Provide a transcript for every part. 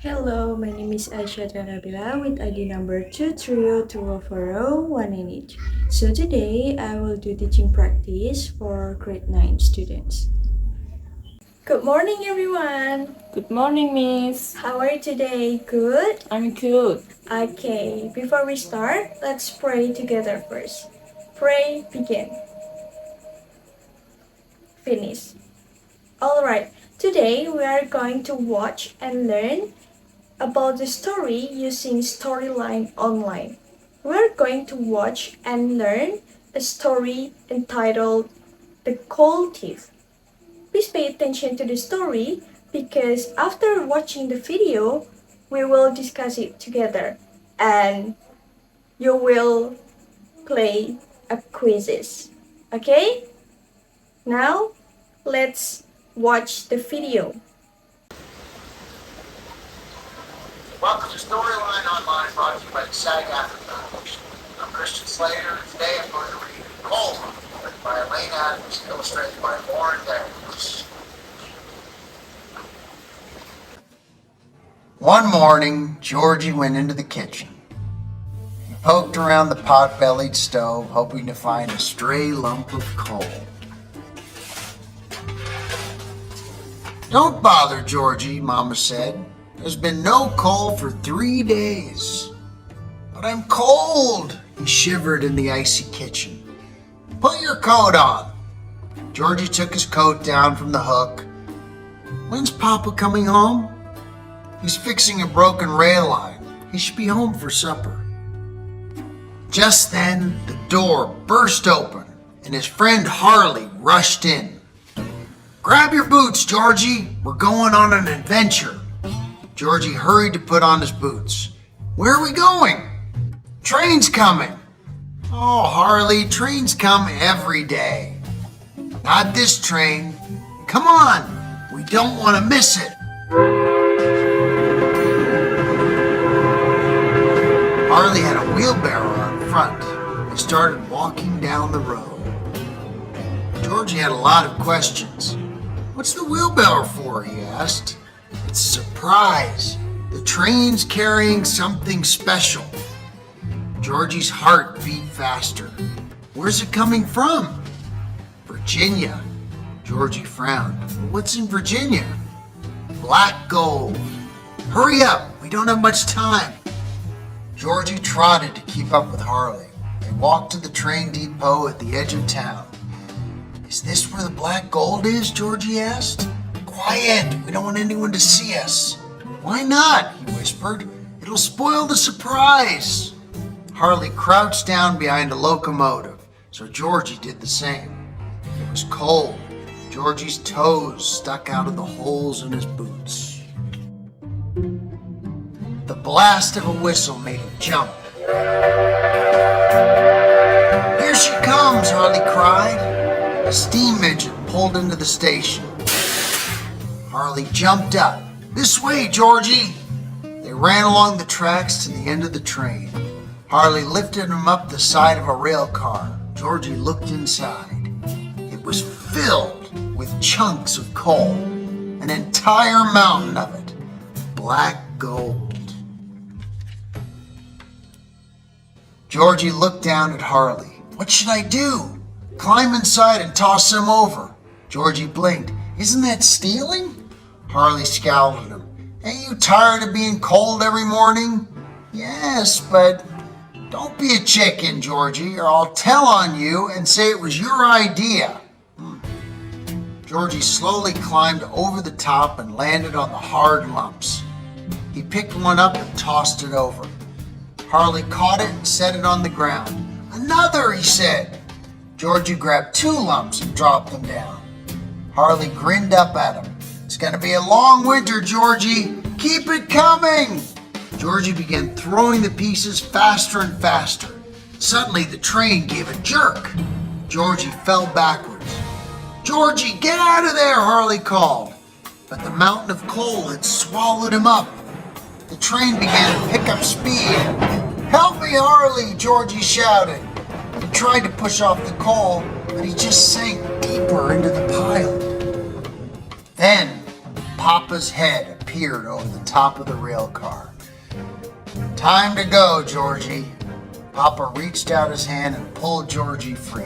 Hello, my name is Aisha Nabila with ID number 2302040 So today I will do teaching practice for grade 9 students. Good morning everyone. Good morning, Miss. How are you today? Good? I'm good. Okay, before we start, let's pray together first. Pray, begin. Finish. Alright, today we are going to watch and learn about the story using Storyline Online. We're going to watch and learn a story entitled The Coal Thief. Please pay attention to the story because after watching the video, we will discuss it together and you will play a quizzes. Okay? Now, let's watch the video. Welcome to Storyline Online, brought to you by the SAG-AFTRA Foundation. I'm Christian Slater, and today I'm going to read Coal, written by Elaine Adams, illustrated by Lauren Daniels. One morning, Georgie went into the kitchen. He poked around the pot-bellied stove, hoping to find a stray lump of coal. "Don't bother, Georgie," Mama said. "There's been no coal for 3 days." "But I'm cold," he shivered in the icy kitchen. "Put your coat on." Georgie took his coat down from the hook. "When's Papa coming home?" "He's fixing a broken rail line. He should be home for supper." Just then, the door burst open, and his friend Harley rushed in. "Grab your boots, Georgie. We're going on an adventure." Georgie hurried to put on his boots. "Where are we going?" "Train's coming." "Oh, Harley, trains come every day." "Not this train. Come on, we don't want to miss it." Harley had a wheelbarrow out front. They started walking down the road. Georgie had a lot of questions. "What's the wheelbarrow for?" he asked. "It's a surprise. The train's carrying something special." Georgie's heart beat faster. "Where's it coming from?" "Virginia." Georgie frowned. "What's in Virginia?" "Black gold." "Hurry up, we don't have much time." Georgie trotted to keep up with Harley. They walked to the train depot at the edge of town. "Is this where the black gold is?" Georgie asked. "Quiet, we don't want anyone to see us." "Why not?" he whispered. "It'll spoil the surprise." Harley crouched down behind a locomotive, so Georgie did the same. It was cold. Georgie's toes stuck out of the holes in his boots. The blast of a whistle made him jump. "Here she comes!" Harley cried. A steam engine pulled into the station. Harley jumped up. "This way, Georgie!" They ran along the tracks to the end of the train. Harley lifted him up the side of a rail car. Georgie looked inside. It was filled with chunks of coal, an entire mountain of it, black gold. Georgie looked down at Harley. "What should I do?" "Climb inside and toss him over." Georgie blinked. "Isn't that stealing?" Harley scowled at him. "Ain't you tired of being cold every morning?" "Yes, but..." "Don't be a chicken, Georgie, or I'll tell on you and say it was your idea." Georgie slowly climbed over the top and landed on the hard lumps. He picked one up and tossed it over. Harley caught it and set it on the ground. "Another," he said. Georgie grabbed 2 lumps and dropped them down. Harley grinned up at him. "It's going to be a long winter, Georgie. Keep it coming." Georgie began throwing the pieces faster and faster. Suddenly, the train gave a jerk. Georgie fell backwards. "Georgie, get out of there!" Harley called. But the mountain of coal had swallowed him up. The train began to pick up speed. "Help me, Harley!" Georgie shouted. He tried to push off the coal, but he just sank deeper into the pile. Then, Papa's head peered over the top of the rail car. Time to go, Georgie. Papa reached out his hand and pulled Georgie free.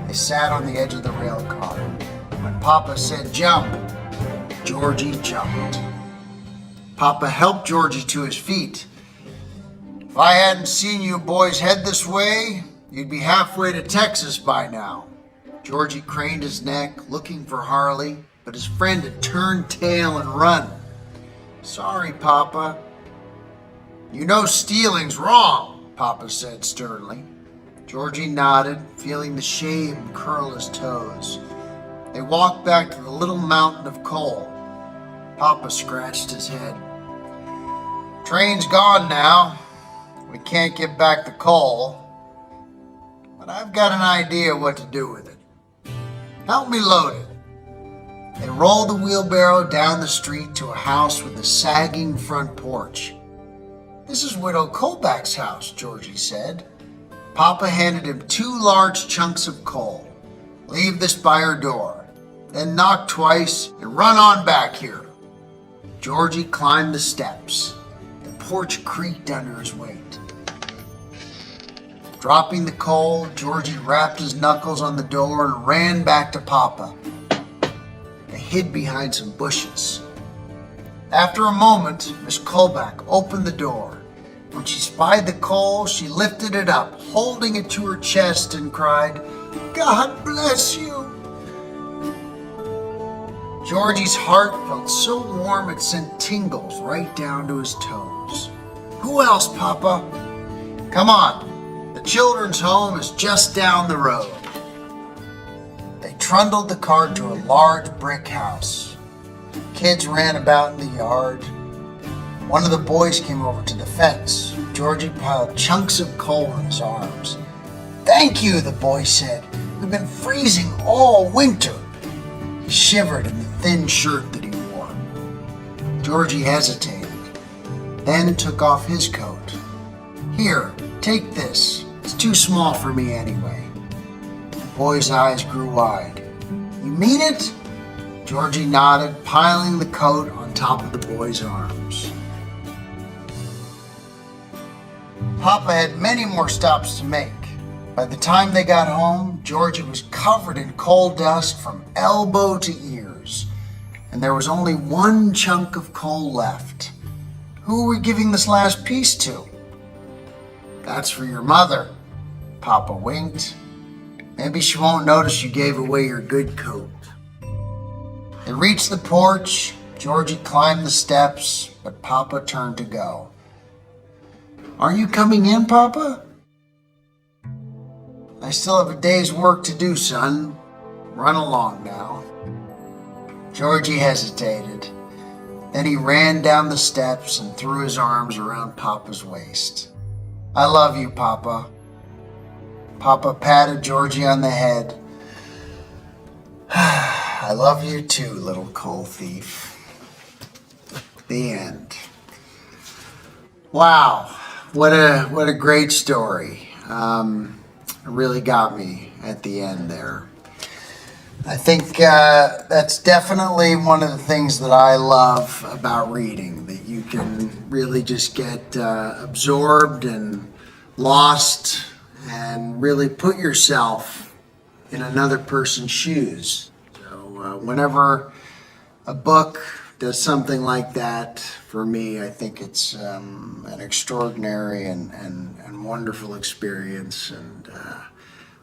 They sat on the edge of the rail car. When Papa said jump, Georgie jumped. Papa helped Georgie to his feet. If I hadn't seen you boys head this way, you'd be halfway to Texas by now. Georgie craned his neck, looking for Harley, but his friend had turned tail and run. Sorry, Papa. You know stealing's wrong, Papa said sternly. Georgie nodded, feeling the shame curl his toes. They walked back to the little mountain of coal. Papa scratched his head. Train's gone now. We can't get back the coal. But I've got an idea what to do with it. Help me load it. They rolled the wheelbarrow down the street to a house with a sagging front porch. This is Widow Colback's house, Georgie said. Papa handed him 2 large chunks of coal. Leave this by her door. Then knock twice and run on back here. Georgie climbed the steps. The porch creaked under his weight. Dropping the coal, Georgie rapped his knuckles on the door and ran back to Papa. They hid behind some bushes. After a moment, Miss Colback opened the door. When she spied the coal, she lifted it up, holding it to her chest, and cried, "God bless you!" Georgie's heart felt so warm it sent tingles right down to his toes. Who else, Papa? Come on, the children's home is just down the road. They trundled the cart to a large brick house. Kids ran about in the yard. One of the boys came over to the fence. Georgie piled chunks of coal in his arms. "Thank you," the boy said. "We've been freezing all winter." He shivered in the thin shirt that he wore. Georgie hesitated, then took off his coat. "Here, take this. It's too small for me anyway." The boy's eyes grew wide. "You mean it?" Georgie nodded, piling the coat on top of the boy's arms. Papa had many more stops to make. By the time they got home, Georgie was covered in coal dust from elbow to ears, and there was only 1 chunk of coal left. Who were we giving this last piece to? "That's for your mother," Papa winked. "Maybe she won't notice you gave away your good coat." They reached the porch. Georgie climbed the steps, but Papa turned to go. "Are you coming in, Papa?" "I still have a day's work to do, son. Run along now." Georgie hesitated. Then he ran down the steps and threw his arms around Papa's waist. "I love you, Papa." Papa patted Georgie on the head. "I love you too, little coal thief." The end. Wow, what a great story. It really got me at the end there. I think that's definitely one of the things that I love about reading, that you can really just get absorbed and lost and really put yourself in another person's shoes. So whenever a book does something like that, for me, I think it's an extraordinary and wonderful experience, and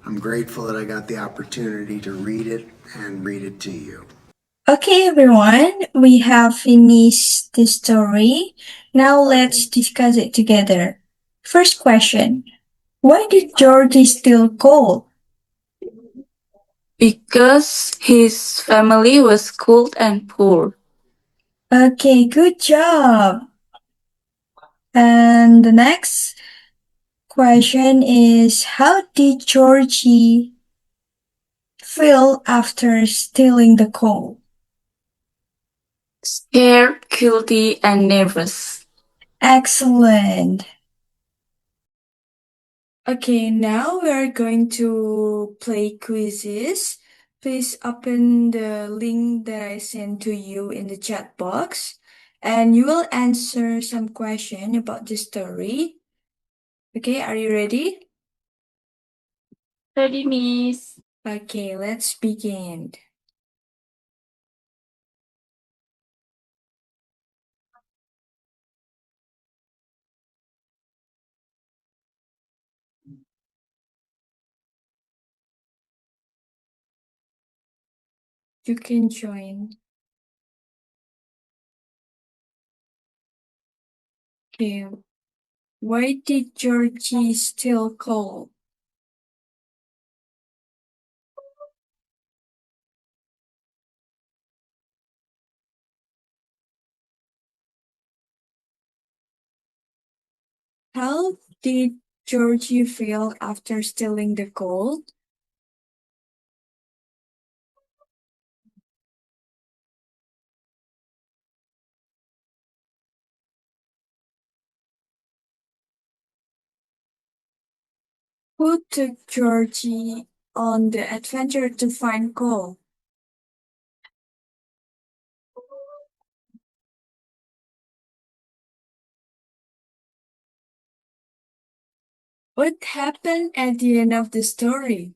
I'm grateful that I got the opportunity to read it and read it to you. Okay, everyone, we have finished the story. Now let's discuss it together. First question: why did Georgie steal coal? Because his family was cold and poor. Okay, good job. And the next question is, how did Georgie feel after stealing the coal? Scared, guilty, and nervous. Excellent. Okay, now we are going to play quizzes. Please open the link that I sent to you in the chat box and you will answer some question about the story. Okay, are you ready? Ready, Miss. Okay, let's begin. You can join. Okay. Why did Georgie steal coal? How did Georgie feel after stealing the coal? Who took Georgie on the adventure to find coal? What happened at the end of the story?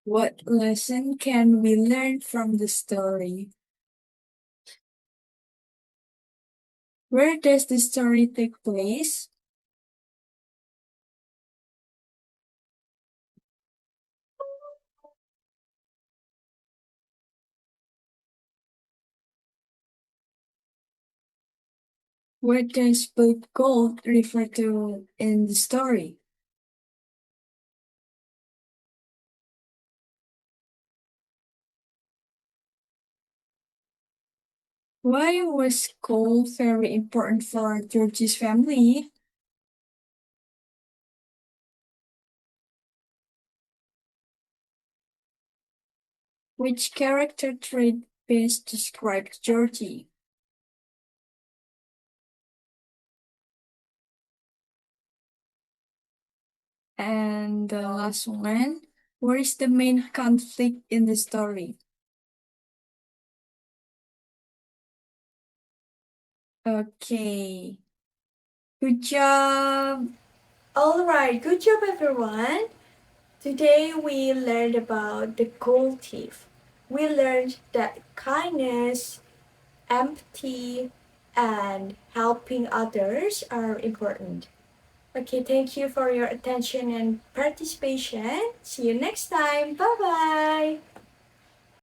What lesson can we learn from the story? Where does the story take place? What does both gold refer to in the story? Why was coal very important for Georgie's family? Which character trait best describes Georgie? And the last one, where is the main conflict in the story? Okay. Good job. All right, good job everyone. Today we learned about the gold thief. We learned that kindness, empathy, and helping others are important. Okay, thank you for your attention and participation. See you next time. Bye bye.